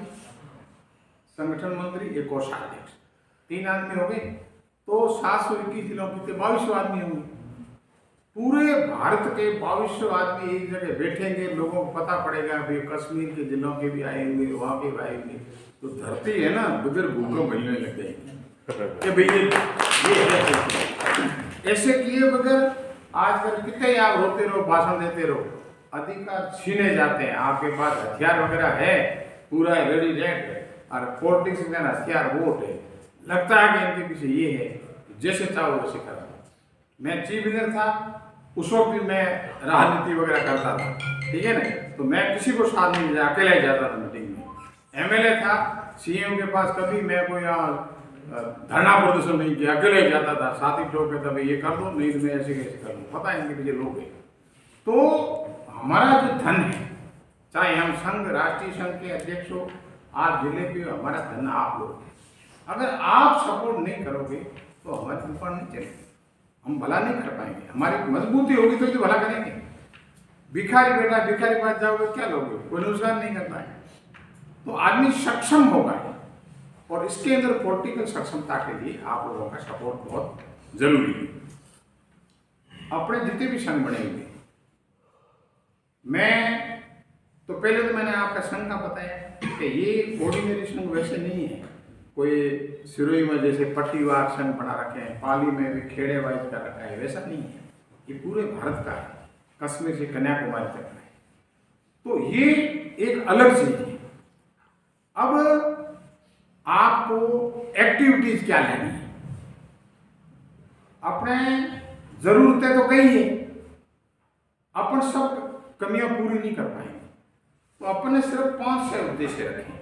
संगठन मंत्री, एक कोषाध्यक्ष, 3 आदमी हो गए, तो 721 जिलों के 2200 आदमी होंगे। पूरे भारत के 2200 आदमी एक जगह बैठेंगे, लोगों को पता पड़ेगा भाई कश्मीर के जिलों के भी आएंगे, वहाँ के भी आएंगे, तो धरती है ना बगैर भूकंप हिलने लग जाएगी कि भाई ये है। ऐसे किए बगैर आजकल कितने आप रोते रहो, भाषण देते रहो, अधिकार छीने जाते हैं। आपके पास हथियार वगैरह है, पूरा रेडी रेड है, और पॉलिटिक्स में हथियार वोट है। लगता है कि इनके पीछे ये है, जैसे चाहो वैसे करो। मैं चीफ मिनिस्टर था, उस वक्त भी मैं राजनीति वगैरह करता था, ठीक है ना, तो मैं किसी को साथ नहीं जाता, अकेला ही जाता था मीटिंग में। MLA था, CM के पास कभी मैं कोई धरना प्रदर्शन नहीं किया, अकेले ही जाता था, साथी ठोक के तभी ये कर दो, नहीं तो मैं ऐसे कैसे कर दूँ, पता है इनके पीछे लोग हैं। तो हमारा जो धन है, चाहे हम संघ, राष्ट्रीय संघ के अध्यक्ष हो, आप जिले के, हमारा धन आप लोग। अगर आप सपोर्ट नहीं करोगे तो हमारी कृपा नहीं चलेगी, हम भला नहीं कर पाएंगे। हमारी मजबूती होगी तो भला करेंगे। भिखारी बेटा भिखारी पास जाओगे, क्या लोगे, कोई रोजगार नहीं करता है। तो आदमी सक्षम होगा, और इसके अंदर पॉलिटिकल सक्षमता के लिए आप लोगों का सपोर्ट बहुत जरूरी है। अपने जितने भी संघ बने हुए, मैं तो पहले तो मैंने आपका संघ का बताया कि ये ऑर्डिनरी संघ वैसे नहीं है, कोई सिरोही में जैसे पट्टीवार संघ बना रखे हैं, पाली में भी खेड़े वाइज कर रखा है, वैसा नहीं है। ये पूरे भारत का है, कश्मीर से कन्याकुमारी तक है। तो ये एक अलग चीज है। अब आपको एक्टिविटीज क्या लेनी है, अपने जरूरतें तो कई है, अपन सब कमियां पूरी नहीं कर पाएंगे, तो अपन ने सिर्फ 5-6 उद्देश्य रखे।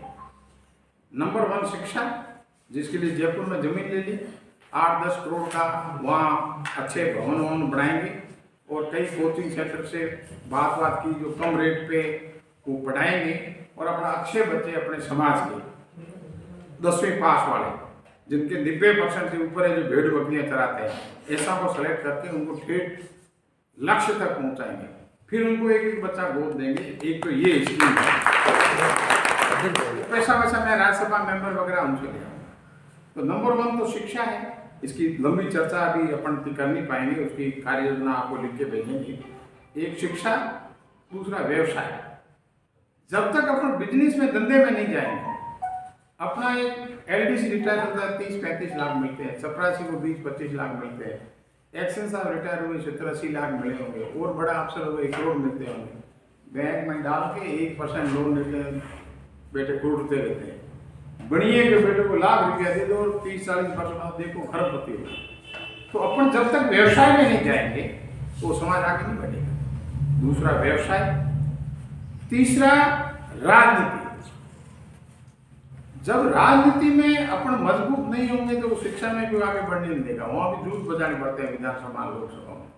नंबर 1 शिक्षा, जिसके लिए जयपुर में जमीन ले ली, 8-10 करोड़ का वहाँ अच्छे भवन बनाएंगे और कई कोचिंग सेंटर से बात की जो कम रेट पे वो पढ़ाएंगे और अपना अच्छे बच्चे अपने समाज के 10वीं पास वाले जिनके 90% से ऊपर है, जो भेड़ बकरियां चराते हैं, ऐसा को सेलेक्ट करके उनको ठेठ लक्ष्य तक पहुंचाएंगे। फिर उनको एक बच्चा गोद देंगे। एक तो ये स्कीम है। पैसा वैसा मैं राज्यसभा मेंबर वगैरह उनसे ले आऊँगा। तो नंबर 1 तो शिक्षा है। इसकी लंबी चर्चा अभी अपन कर नहीं पाएंगे, उसकी कार्य योजना आपको लिख के भेजेंगे। एक शिक्षा, दूसरा व्यवसाय। जब तक अपन बिजनेस में धंधे में नहीं जाएंगे, अपना एक एलडीसी रिटायर होता है 30-35 लाख मिलते हैं, चपरासी को 20-25 लाख मिलते हैं, एक्शन साहब रिटायर हुए 70-80 लाख मिले होंगे, और बड़ा अफसर हुए 1 करोड़ मिलते होंगे। बैंक में डाल के 1% लोन लेते हैं, बेटे करोड़ते रहते हैं। बनिए के बेटे को लाख रुपया दे दो और 30-40 वर्ष बाद देखो खरबपति होगा। तो अपन जब तक व्यवसाय में नहीं जाएंगे तो समाज आगे नहीं बढ़ेगा। दूसरा व्यवसाय। तीसरा राजनीति। जब राजनीति में अपन मजबूत नहीं होंगे तो शिक्षा में भी आगे बढ़ने नहीं देगा, वहां भी जूझ बजाने पड़ते हैं विधानसभा लोकसभा में।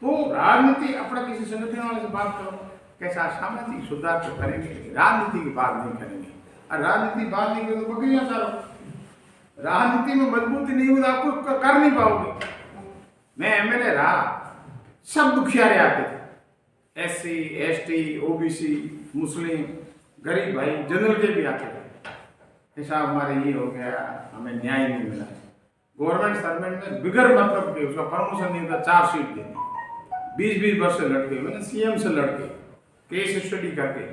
तो राजनीति अपना किसी संगठन वाले से बात करो, कैसा सामाजिक सुधार तो करेंगे, राजनीति की बात नहीं करेंगे। और राजनीति बात नहीं करेंगे तो बकरियां चारो। राजनीति में मजबूती नहीं होगी, आप कुछ कर नहीं पाओगे। मैं एमएलए रहा, सब दुखियारे आते थे, SC, ST, OBC, मुस्लिम, गरीब भाई, जनरल के भी आते थे। साहब हमारे ये हो गया, हमें न्याय नहीं मिला। गवर्नमेंट सर्वेंट में बिगर मतलब के उसका प्रमोशन नहीं था, 4 सीट देनी, 20-20 वर्ष से लड़के, मैंने CM से लड़के, केस स्टडी करके,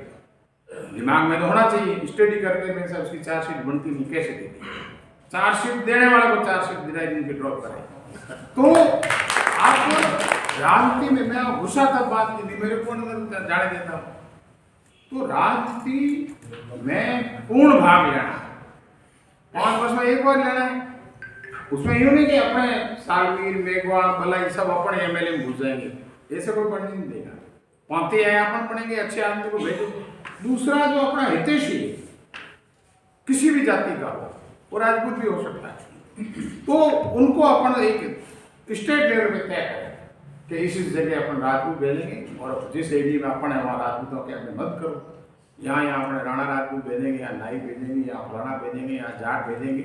दिमाग में तो होना चाहिए, स्टडी करके मेरे साहब उसकी 4 सीट बनती नहीं, कैसे देती? 4 सीट देने वाले को 4 सीट दिलाई, जिनके ड्रॉप करे। तो आपको राजनीति में मैं गुस्सा तब बात की थी, मेरे को जाने देता हूँ। तो राजनीति में पूर्ण भाग लेना, 5 वर्ष में एक बार लेना है। उसमें यूं नहीं कि अपने सालवीर, मेघवाल, भलाई सब अपने MLA में घुस जाएंगे, ऐसे कोई बढ़ने नहीं देगा। पांति है अपन बनेंगे, अच्छे आदमी को भेजेंगे। दूसरा जो अपना हितैषी है, किसी भी जाति का हो, वो राजपूत भी हो सकता है, तो उनको अपन एक स्टेट लेवल पे तय करें कि इस जगह अपन राजपूत भेजेंगे और जिस एरिया में अपन है वहाँ राजपूतों की अपने मदद करो। यहाँ अपने राणा राजपूत भेजेंगे, या नाई भेजेंगे, या फलाना भेजेंगे, या जाट भेजेंगे।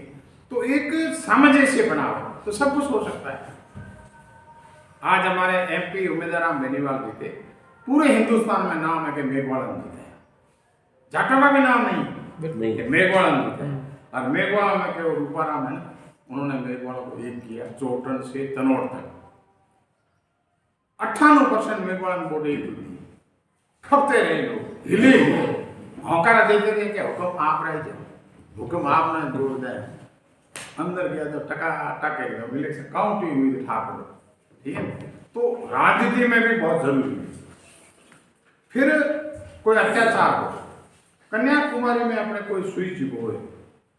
तो एक सामंजस्य बनाओ तो सब कुछ हो सकता है। आज हमारे MP उम्मीदवार बेनीवाल भी थे, पूरे हिंदुस्तान में नाम है कि मेघवाल जीते हैं, जाटों का भी नाम नहीं कि मेघवाल जीते हैं। और मेघवाल में के रूपाराम है ना, उन्होंने मेघवाल को एक किया, चोटन से तनोड़ तक 98% मेघवाल में वोट एक हुई। खपते रहे लोग, हिले हौकारा देते रहे कि हुक्म आप रह जाओ, हुक्म आप ना जोड़ दें। अंदर गया तो टका टक एकदम इलेक्शन काउंटिंग हुई थी ठाकुर, ठीक है। तो राजनीति में भी बहुत जरूरी है। फिर कोई अत्याचार हो, कन्याकुमारी में अपने कोई सुई चिपो है,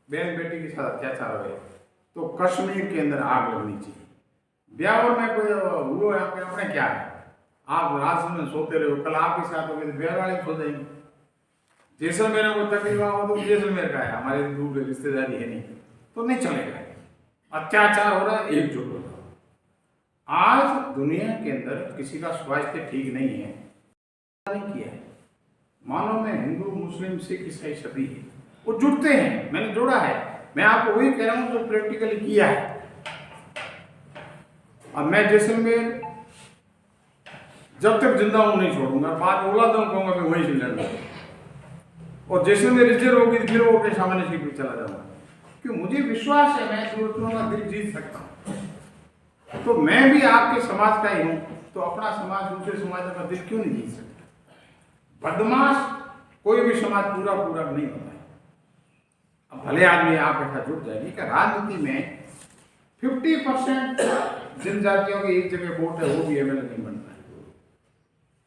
बहन बेटी के साथ अत्याचार हो, तो कश्मीर के अंदर आग लगनी चाहिए। ब्यावर में कोई वो अपने क्या है, आप रात में सोते रहे हो, कल आपके साथ हो गए तो ब्याह वाले सो जाएंगे। जैसलमेर में कोई तकलीफ हो तो जैसलमेर का है, हमारे दूर रिश्तेदारी है नहीं, तो नहीं चलेगा। अत्याचार हो रहा है, एकजुट हो रहा। आज दुनिया के अंदर किसी का स्वास्थ्य ठीक नहीं है, नहीं किया है। मानो में हिंदू, मुस्लिम, सिख, ईसाई सभी है, वो जुड़ते हैं, मैंने जोड़ा है। मैं आपको वही कह रहा हूँ जो प्रैक्टिकली किया है। अब मैं जैसलमेर जब तक जिंदा हूं नहीं छोड़ूंगा, बात औलाद कहूंगा कि वहीं से लड़ूंगा, और जैसलमेर रिजर्व होगी फिर वो के सामने सीट पर चला जाऊंगा, क्योंकि मुझे विश्वास है मैं दूसरों का दिल जीत सकता हूँ। तो मैं भी आपके समाज का ही हूँ, तो अपना समाज दूसरे समाज का दिल क्यों नहीं जीत सकता? बदमाश कोई भी समाज पूरा नहीं होता है। अब भले आदमी आपके साथ जुट जाएगी कि राजनीति में 50% जिन जातियों की एक जगह वोट है वो भी MLA नहीं बनता है।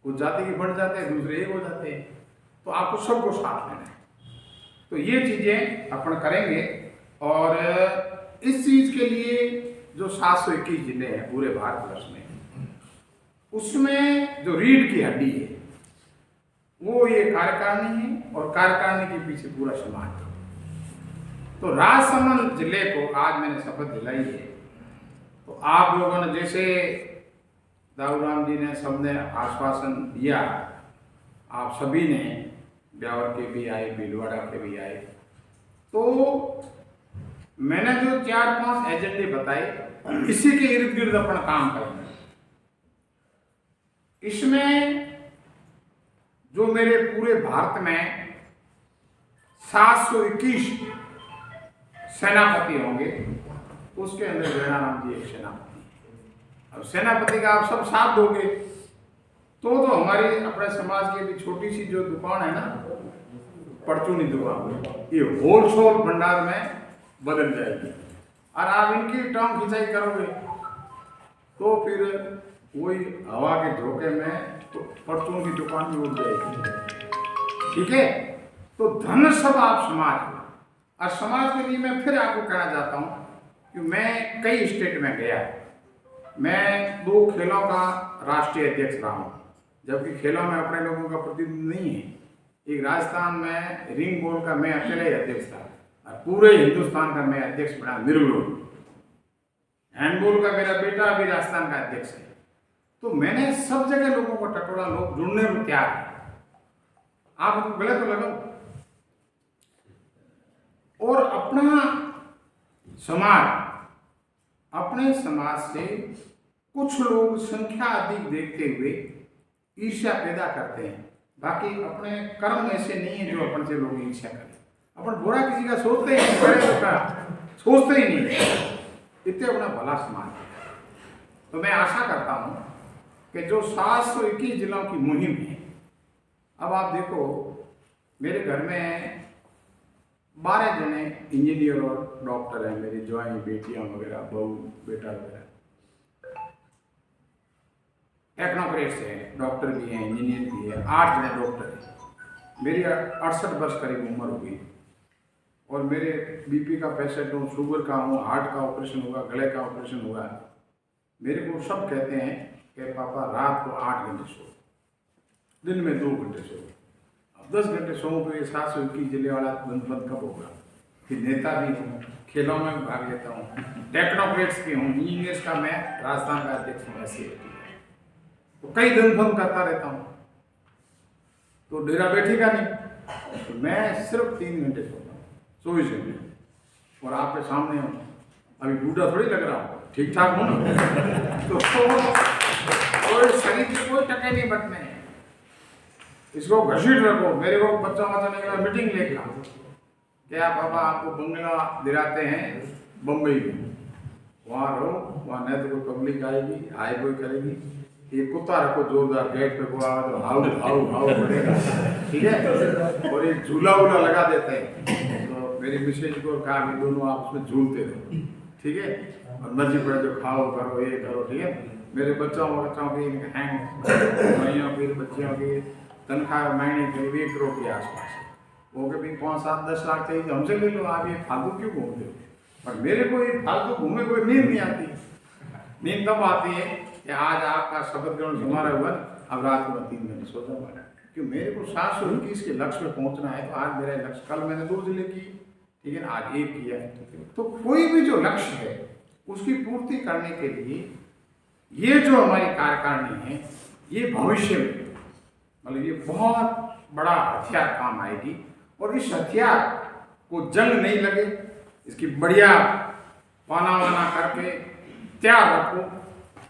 कुछ जाति के बढ़ जाते हैं, दूसरे एक हो जाते हैं, तो आपको सबको साथ लेना है। तो ये चीजें अपन करेंगे। और इस चीज के लिए जो 721 जिले हैं पूरे भारतवर्ष में, उसमें जो रीढ़ की हड्डी है वो ये कार्यकारिणी है और कार्यकारिणी के पीछे पूरा समाज है। तो राजसमंद जिले को आज मैंने शपथ दिलाई है। तो आप लोगों ने जैसे दाऊराम जी ने सबने आश्वासन दिया, आप सभी ने, ब्यावर के भी आए, भीलवाड़ा के भी आए, तो मैंने जो 4-5 एजेंडे बताए इसी के इर्द गिर्द अपन काम करेंगे। इसमें जो मेरे पूरे भारत में 721 सेनापति होंगे, उसके अंदर वेणाराम जी एक सेनापति। अब सेनापति का आप सब साथ दोगे तो हमारी अपने समाज की भी छोटी सी जो दुकान है ना, परचूनी दुकान, ये होलसेल भंडार में बदल जाएगी। और आप इनकी टांग खिंचाई करोगे तो फिर वही हवा के झोंके में तो परचून की दुकान भी उड़ जाएगी। ठीक है, तो धन सब आप समाज हो। और समाज के लिए मैं फिर आपको कहना चाहता हूँ कि मैं कई स्टेट में गया, मैं 2 खेलों का राष्ट्रीय अध्यक्ष रहा हूँ, जबकि खेलों में अपने लोगों का प्रतिनिधित्व नहीं है। एक राजस्थान में रिंग बोल का मैं अकेले अध्यक्ष था और पूरे हिंदुस्तान का मैं अध्यक्ष बना निर्विरोध। हैंडबॉल का मेरा बेटा अभी राजस्थान का अध्यक्ष है। तो मैंने सब जगह लोगों को टटोला, लोग जुड़ने को तैयार है। आप गलत तो लगाओ। और अपने समाज से कुछ लोग संख्या अधिक देखते हुए ईर्ष्या पैदा करते हैं। बाकी अपने कर्म ऐसे नहीं है जो अपन से लोग ईर्ष्या करें। अपन बुरा किसी का सोचते ही नहीं, करे तो का सोचते ही नहीं, इतने अपना भला समाज है। तो मैं आशा करता हूँ कि जो 721 जिलों की मुहिम है, अब आप देखो मेरे घर में 12 जने इंजीनियर और डॉक्टर हैं, मेरी ज्वाइन बेटियां वगैरह, बहू बेटा वगैरह, टेक्नोक्रेट्स हैं, डॉक्टर भी हैं, इंजीनियर भी हैं, 8 जने डॉक्टर हैं। मेरी 68 वर्ष करीब उम्र होगी और मेरे बीपी का पेशेंट हूँ, शुगर का हूँ, हार्ट का ऑपरेशन हुआ, गले का ऑपरेशन हुआ। मेरे को सब कहते हैं कि पापा रात को 8 घंटे सो, दिन में 2 घंटे सो। अब 10 घंटे सो तो ये 721 जिले वाला बंद कब होगा? फिर नेता भी हूँ, खेलों में भाग लेता हूँ, टेक्नोक्रेट्स की हूँ, इंजीनियर्स का मैं राजस्थान का अध्यक्ष हूँ, ऐसी तो कई दिन बंद करता रहता हूँ, तो डेरा बैठेगा नहीं। तो मैं सिर्फ 3 घंटे सोता हूँ, 24 घंटे, और आपके सामने हूँ। अभी बूढ़ा थोड़ी लग रहा हूँ, ठीक ठाक हूँ ना। तो शरीर की कोई टके नहीं बटने, इसको घसीट रखो। मेरे को बच्चा नहीं का मीटिंग लेगा, क्या पापा आपको बंगला दिलाते हैं बम्बई में, वहाँ रहो, वहाँ न तो कोई पब्लिक आएगी, आए कोई करेगी। ये कुत्ता रखो जोरदार, गेट पे को आवा तो हाउ हाउ हाउ करेगा, ठीक है। और एक झूला वूला लगा देते हैं, तो मेरी मिसेज को कहा कि दोनों आप उसमें झूलते रहो, ठीक है, और मर्जी पड़े जो खाओ करो, ये करो, ठीक है। मेरे बच्चों की हैंग फिर बच्चियों की तनख्वाह महीने करीब 1 करोड़ के आसपास है। वो के भी 5, 7, 10 लाख चाहिए, हमसे ले लो, आप ये फालतू क्यों घूमते हो? पर मेरे को ये फालतू घूमने को नींद नहीं आती। नींद तब आती है कि आज आपका शपथ ग्रहण समारोह हुआ, अब रात को 3 घंटे सो जाऊंगा, क्योंकि मेरे को 721 के लक्ष्य में पहुंचना है। तो आज मेरा लक्ष्य, कल मैंने 2 जिले की, ठीक है, आज 1 किया। तो कोई भी जो लक्ष्य है उसकी पूर्ति करने के लिए ये जो हमारी कार्यकारिणी है, ये भविष्य में मतलब ये बहुत बड़ा हथियार काम आएगी। और इस हथियार को जंग नहीं लगे, इसकी बढ़िया पाना वाना करके तैयार रखो।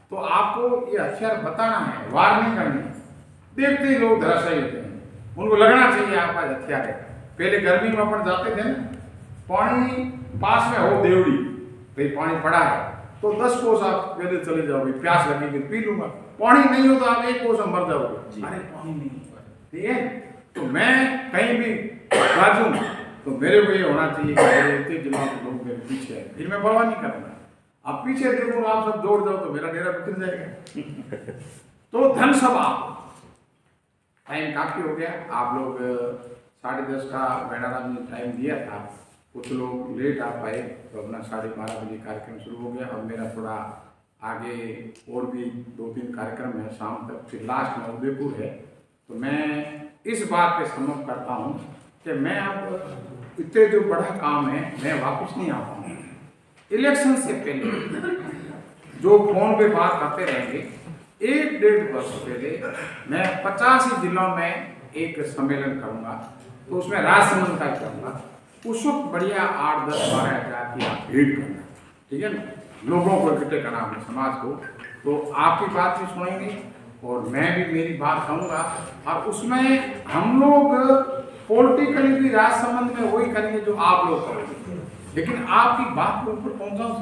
तो आपको ये हथियार बताना है, वार नहीं करनी। देखते ही लोग धराशायी होते हैं, उनको लगना चाहिए आपका हथियार है। पहले गर्मी में अपन जाते थे ना, पानी पास में हो देवड़ी, भाई पानी पड़ा है तो 10 कोस आप पहले चले जाओगे, प्यास लगेगी पी लूंगा। पानी नहीं हो तो आप 1 कोस मर जाओगे, अरे पानी नहीं, ठीक है। तो मैं कहीं भी बाजू तो मेरे को ये होना चाहिए कि मेरे इतने जिलों के लोग मेरे पीछे है, फिर मैं परवाह नहीं करना। आप पीछे देखो, आप सब दौड़ जाओ तो मेरा डेरा बिखर जाएगा। तो धन सब आप, टाइम काफी हो गया। आप लोग 10:30 का वेणाराम ने टाइम दिया था, कुछ लोग लेट आ पाए, तो अपना 12:30 बजे कार्यक्रम शुरू हो गया। अब मेरा थोड़ा आगे और भी 2-3 कार्यक्रम है शाम तक, फिर लास्ट में उदयपुर है। तो मैं इस बात पे सम्मत करता हूँ कि मैं अब इतने जो बड़ा काम है मैं वापस नहीं आ पाऊँगा। इलेक्शन से पहले जो फोन पे बात करते रहेंगे, 1-1.5 वर्ष पहले मैं 85 जिलों में एक सम्मेलन करूँगा, तो उसमें राजसमंद का करूँगा। उस वक्त बढ़िया 8-10-12 हज़ार की आप भीड़ करना, ठीक है ना, लोगों को इकट्ठे करना अपने समाज को। तो आपकी बात भी सुनेंगे और मैं भी मेरी बात कहूँगा, और उसमें हम लोग पॉलिटिकली भी राजसमंद में वही करेंगे जो आप लोग करोगे, लेकिन आपकी बात के ऊपर पहुँचाऊँ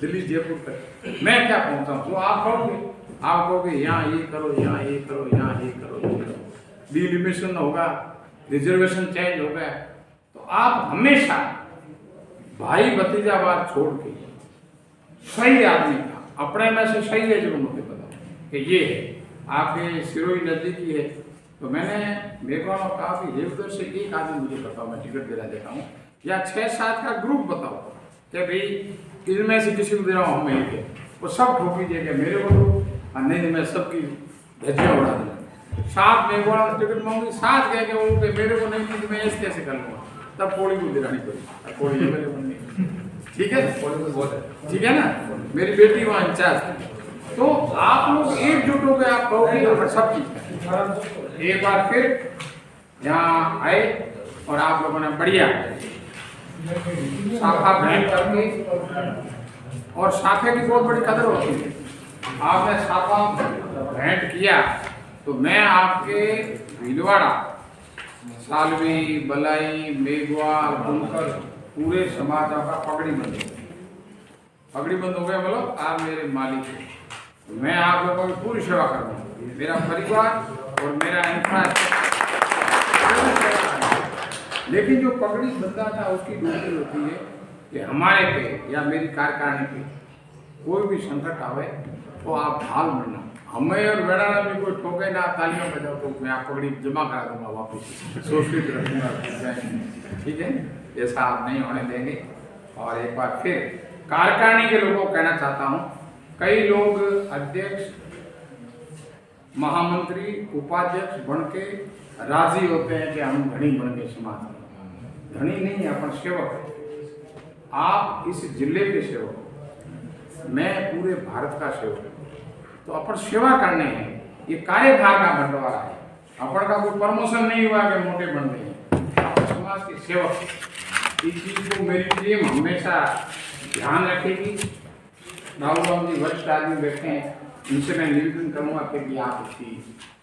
दिल्ली जयपुर तक मैं क्या पहुँचाऊँ, जो आप कहोगे। आप कहोगे यहाँ ये करो, यहाँ ये करो, यहाँ ये करो, ये करो, डिलिमिटेशन होगा, रिजर्वेशन चेंज हो गया। तो आप हमेशा भाई भतीजावाद छोड़ के सही आदमी का, अपने में से सही है जो मुझे बताओ कि ये है, आपके सिरोही नजदीकी है। तो मैंने मेरे को कहा कि ये उधर से एक आदमी मुझे बताओ, मैं टिकट दिला देता हूँ, या 6-7 का ग्रुप बताओ कि भाई इनमें से किसी को दे रहा हूँ, हम यही के वो सब ठोक दीजिएगा मेरे को दो, नहीं मैं सबकी धज्जियाँ उड़ा दूँगा। 7 मेरे को टिकट मांगूंगी, 7 कह के उनके मेरे को नहीं की मैं ऐसे कैसे कर लूँगा, तब पौड़ी को दिलानी पड़ी, पौड़ी मेरे को नहीं, ठीक है, ठीक है ना, मेरी बेटी वहाँ इंचार्ज थी। तो आप लोग एकजुट हो गए, आप कहोगे सब चीज। एक बार फिर यहाँ आए और आप लोगों ने बढ़िया शाखा भेंट करके, और शाखा की बहुत बड़ी कदर होती है, आपने शाखा भेंट किया तो मैं आपके भीलवाड़ा, सालवी, बलाई, मेघवाल, बुनकर, पूरे समाज आपका पगड़ी बंद हो गया। पगड़ी बंद हो गया मतलब आप मेरे मालिक हैं। तो मैं आप लोगों की पूरी सेवा करूँगा, मेरा परिवार और मेरा इंफ्रास्ट्रक्चर। लेकिन जो पगड़ी बंदा था उसकी ड्यूटी होती है कि हमारे पे या मेरी कार्यकारिणी पे कोई भी संकट आवे तो आप ढाल बनना। हमें और वेड़ा में कोई ठोके ना, तालियां बजाओ तो मैं आप पगड़ी जमा करा दूंगा वापस, सुरक्षित रखूंगा, ठीक है, ऐसा आप नहीं होने देंगे। और एक बार फिर कार्यकारिणी के लोगों को कहना चाहता हूँ, कई लोग अध्यक्ष, महामंत्री, उपाध्यक्ष बन के राजी होते हैं कि हम धनी बन के समाज में। धनी नहीं है, अपन सेवक है। आप इस जिले के सेवक, मैं पूरे भारत का सेवक हूँ, तो अपन सेवा करने हैं। ये कार्यभार का बंटवारा है, अपन का कोई प्रमोशन नहीं हुआ कि मोटे बन गए हैं, अपन समाज के सेवक। इस चीज को मेरी टीम हमेशा ध्यान रखेगी। राहुल जी वरिष्ठ आदमी बैठे हैं, इनसे मैं निवेदन करूँगा कि आप इसकी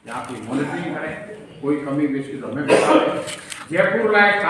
यहाँ की मॉनिटरिंग करें, कोई कमी बेसी तो हमें बता दें। जयपुर लायक